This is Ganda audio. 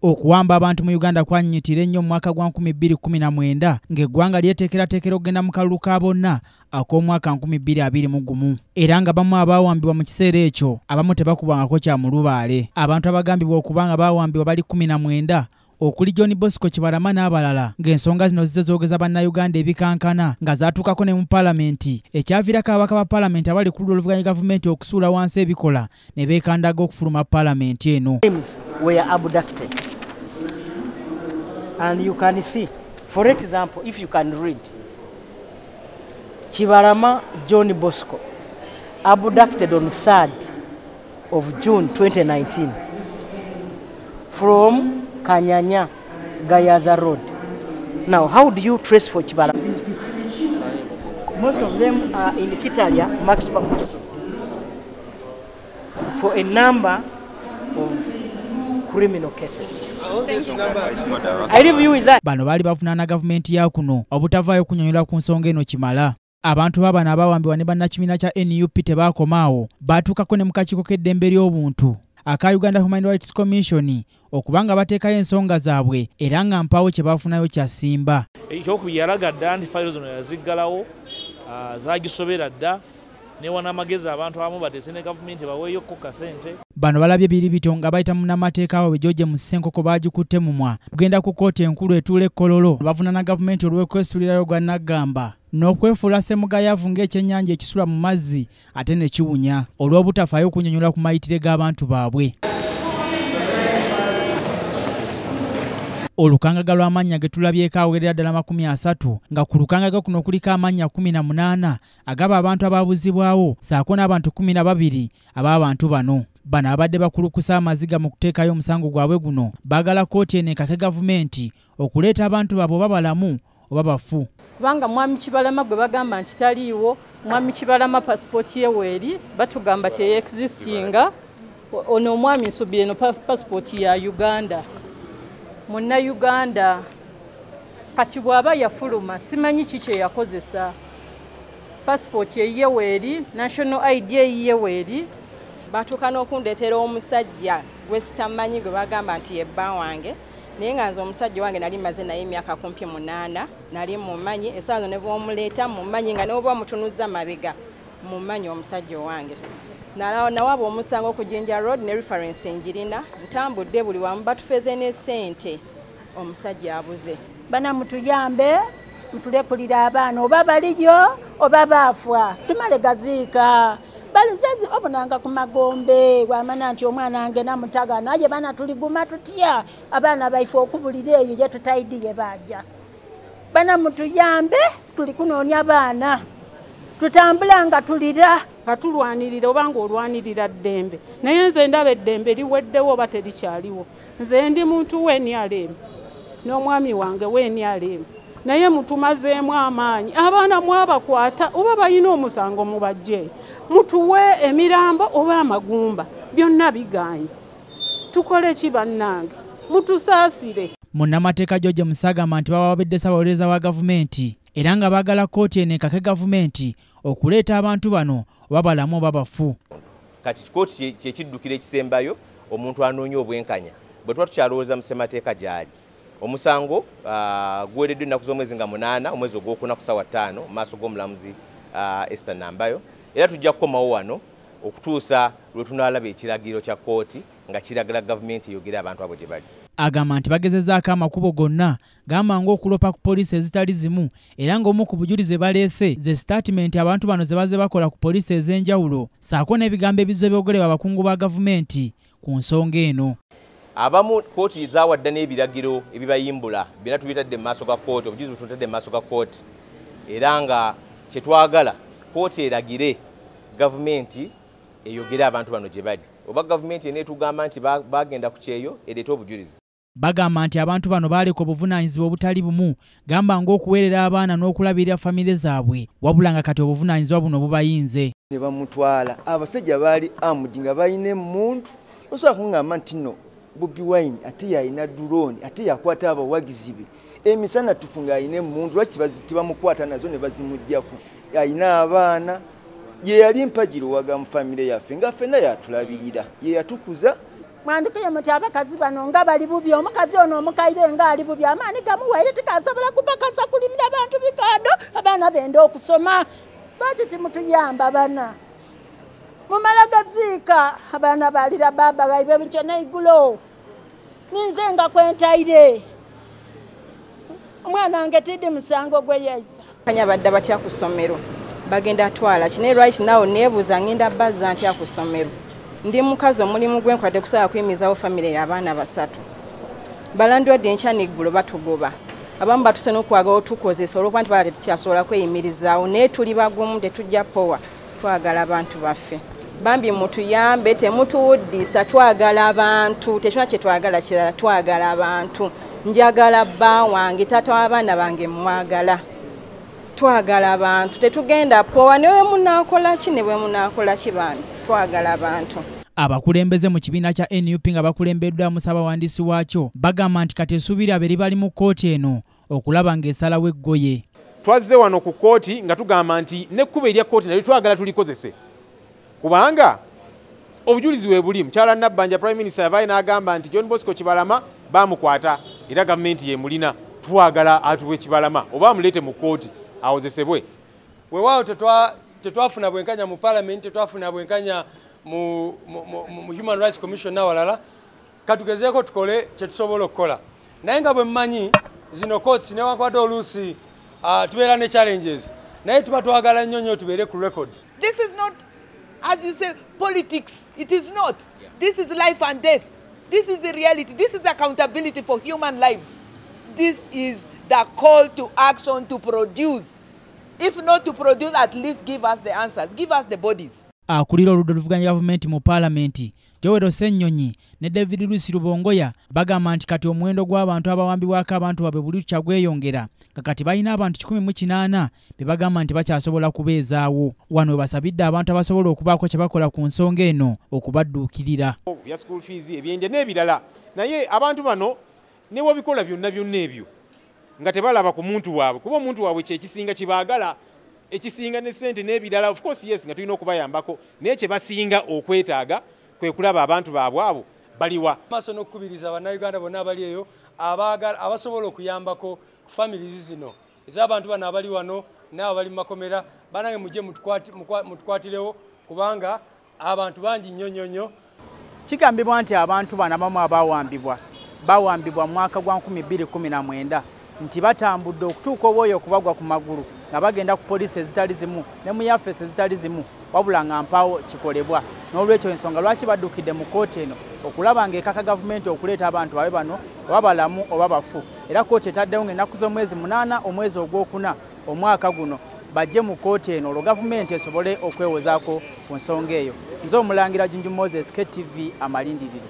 Okuwamba abantu mu Uganda kwanyitira ennyo mu mwaka gwa 2019 ng'eggwanga lyeteekerateekera okugenda mu kalulu ka bonna ak'omwaka 2021 era nga bamu abawambibwa mu kiseera ekyo abamu tebakubwangako kya mu lubaale. Abantu abagambibwa okubanga bawambibwa bali 19 okuli John Bosco Kibalama n'abalala ng'ensonga zino zizo zoogeza bannayuganda ebikankana nga zaatuukako ne mu paalamenti ekyaviirako ababaka ba paalamenti abali ku ludda oluvuganya gavumenti okusuula wansi ebikola ne beekandaga okufuluma paalamenti eno. And you can see, for example, if you can read, Kibalama John Bosco, abducted on 3rd of June 2019 from Kanyanya, Gayaza Road. Now, how do you trace for Kibalama? These people, most of them are in Kitalia, maximum, for a number of criminal cases. I leave you with that. Bano bali bavunaana gavumenti ya kuno obutavaayo kunyonyola ku nsonga eno kimala. Abantu babano abawambibwa ne bannakibiina kya NUP tebaakomaawo baatuukako ne mu kakiiko k'eddembe ly'obuntu aka Uganda Human Rights Commission okubanga bateekayo ensonga zaabwe era nga mpaawo kye baafunayo kya simba. Ekyokubi yalaga dda nti fayiro zino yaziggalawo zaagisobera dda newana amagezi abantu abamu bateese ne gavumenti baweeyo ko kasente. Bano balabye biri bito nga bayita munnamateeka waabwe George Musenkoko baagikutte mumwa kugenda ku kkooti enkulu etuula e Kololo bavunaana gavumenti olw'okwesuulirayo gwa Nagamba n'okwefuula ssemugayaavu ng'ekyennyanja ekisula mu mazzi ate ne kiwunya olw'obutafaayo kunyonyola ku mayitire g'abantu baabwe. Olukangaga lwamanya getulabyeko awerera ddala 30 nga ku lukangaga kuno kuliko amanya 18 agaba abantu ababuzibwawo saako n'abantu 12 ab'abantu bano. Bano abadde bakulukusa amaziga mu kuteekayo omusango gwabwe guno baagala kkooti eno ekake gavumenti okuleeta abantu baabwe oba balamu oba baffu. Kubanga mwami Kibalama gwe bagamba nti taliiwo, mwami Kibalama pasipoti ye weeri batugamba teyeexistinga, ono omwami Nsubire eno pasipoti ya Uganda. Munnayuganda kati bw'aba yafuluma simanyi kiki yakozesa. Pasipoti ye weeri, national ID ye weeri. Batuuka n'okundeetera omusajja wesitamanyi gwe bagamba nti ye bba wange naye nga nze omusajja wange nali maze naye emyaka 8 nali mumanyi essaawa ne bw'omuleeta mumanyi nga ne bwe mutunuza mabega mumanyi omusajja wange. Nawaba omusango ku Jinja Road ne reference njirina ntambudde buli wamu batufeze ne ssente omusajja abuze. Bana mutuyambe mutulekulira abaana oba baliyo oba baafwa tumale gaziika balizazi obunanga ku magombe wamana nti omwana wange namutaga naye bana tuliguma tutya abaana baife okubulira eyo gye tutaidiye bajja. Bana mutuyambe tuli kunoonya abaana tutambula nga tulira nga tulwanirira obanga olwanirira ddembe naye nze ndaba eddembe liweddewo oba terikyaliwo. Nze ndi muntu w'enyalemu n'omwami wange w'enyalemu naye mutumazeemu amaanyi abaana mwabakwata oba balina omusango mubajje mutuwe emirambo oba amagumba byonna biganye tukole ki bannange mutusaasire. Munnamateeka George Musagamba nti baba babedde ssaabawolereza wa gavumenti era nga baagala kkooti eno ekake gavumenti okuleeta abantu bano oba balamu oba baffu. Kati kkooti kye kiddukira ekisembayo omuntu anoonya obwenkanya bwe tuba tukyalowooza mu ssemateeka gy'ali. Omusango guwereddwa ennaku z'omwezi nga 8 omwezi ogwokuna ku ssaawa 5 mu maaso g'omulamuzi Esther Nambayo era tujja kukomawo wano okutuusa lwe tunaalaba ekiragiro kya kkooti nga kiragira gavumenti eyogere abantu abo gye bali. Agamba nti bagezezaako amakubo gonna gamba ng'okulopa ku poliisi ezitali zimu era ng'omu ku bujulizi baleese ze statement abantu bano ze baze bakola ku poliisi ez'enjawulo saako n'ebigambo ebizo byogerebwa abakungu ba gavumenti ku nsonga eno. Abamu kkooti zaawadda n'ebiragiro ebibayimbula byonna tubitadde mu maaso ga kkooti obujulizi bututadde mu maaso ga kkooti era nga kye twagala kkooti eragire gavumenti eyogere abantu bano gye bali oba gavumenti eneetugamba nti bagenda ku kyeyo ereeta obujulizi. Bagamba nti abantu bano baaleka obuvunaanyizibwa obutali bumu gamba ng'okuweerera abaana n'okulabirira famire zaabwe wabula nga kati obuvunaanyizibwa buno bubayinze. Ne bamutwala abasajja baali amudi nga balina emuntu osobola kungamba nti nno Bobi Wine ate yalina drone ate yakwata abawagizi be emisana tukunga alina emuntu lwaki bamukwata nazo ne bazimuggyako alina abaana ye yali mpagiro waga mu famire yaffe nga ffenna yatulabirira ye yatukuza mwandikire muti abakazi bano nga bali bubi omukazi ono omukaire nga ali bubi amaani gamuwaire tikasobola kubakasa kulimira abantu bikado abaana benda okusoma baki kimutuyamba bana mumala gaziika abaana balira baba gaibe bicho neigulo ninze nga kwentaire omwana wange tidde musango gwe yaisa kanya badda batya ku ssomero bagenda atwala kine right now nebuuza ngenda bazza ntya ku ssomero ndi mukazi omulimu gwenkwate kusaba kuyimizawo famire y'abaana basatu landlord enkya neggulu batugoba abamu batuse n'okwagala otukozesa olwokuba nti bala tetukyasobola kweyimirizaawo naye tuli bagumu tetujja powa twagala abantu baffe bambi mutuyambe temutuwuddisa twagala abantu tekyona kye twagala kirala twagala abantu njagala bba wange taata w'abaana bange mwagala twagala abantu tetugenda powa newe munaakola ki ne bwe munaakola ki bantu twagala abantu abakulembeze mu kibiina kya NUP nga bakulembeddwa musabawandiisi waakyo bagamba nti kati essuubira aberi bali mu kkooti eno okulaba ng'esalawo eggoye twazze wano ku kkooti nga tugamba nti n'ekkubo erya kkooti nalyo twagala tulikozese kubanga obujulizi we buli mukyala Nabbanja Prime Minister yavaayo n'agamba nti John Bosco Kibalama baamukwata era gavumenti ye mulina twagala atuwe Kibalama oba amuleete mu kkooti awozesebwe weewaawo tetwafuna bwenkanya mu Parliament tetwafuna bwenkanya mu Human Rights Commission n'awalala katugezeeko tukole kye tusobola okukola naye nga bwe mmanyi zino courts newankubadde oluusi tubeera ne challenges naye tuba twagala nnyo nnyo tubeere ku record. This is not, as you say, politics. It is not. This is life and death. This is the reality. This is accountability for human lives. This is the call to action to produce. If not to produce, at least give us the answers. Give us the bodies. Akulira oludda oluvuganya gavumenti mu Paalamenti Joel Ssennyonyi ne David Luisi Rubongoya bagamba nti kati omuwendo gw'abantu abawambibwako abantu baabwe buli lukya gweyongera kakati balina abantu 180 be bagamba nti bakyasobola kubeezaawo wano basabidde abantu abasobola okubaako kye bakola ku nsonga eno okubadduukirira ya school fees ebyende n'ebirala naye abantu bano ne wabikola byonna ebyo nga tebalaba ku muntu waabwe kuba omuntu waabwe kyekisinga kibaagala ekisinga ne sente n'ebirala of course yes nga tulina okubayambako naye kye basinga okwetaaga kwe kulaba abantu baabwe abo baliwa maaso n'okukubiriza bannayuganda bonna abali eyo abasobola okuyambako ku families zino ez'abantu bano abali wano n'abo bali mu makomera banange mujje mutukwatirewo kubanga abantu bangi nnyo. Kigambibwa nti abantu bano abamu bawambibwa mu mwaka gwa 2019 nti batambudde okutuuka obwoyo okubagwa ku magulu nga bagenda ku poliisi ezitali zimu ne mu yafeesi ezitali zimu wabula nga mpaawo kikolebwa n'olwekyo ensonga lwaki baddukidde mu kkooti eno okulaba ng'ekaka gavumenti okuleeta abantu baabwe bano oba balamu oba baffu era kkooti etaddewo ng'ennaku z'omwezi 8 omwezi ogwokuna omwaka guno bajje mu kkooti eno olwo gavumenti esobole okwewozaako ku nsonga eyo nze omulangira Junju Moses KTV amalindiriro.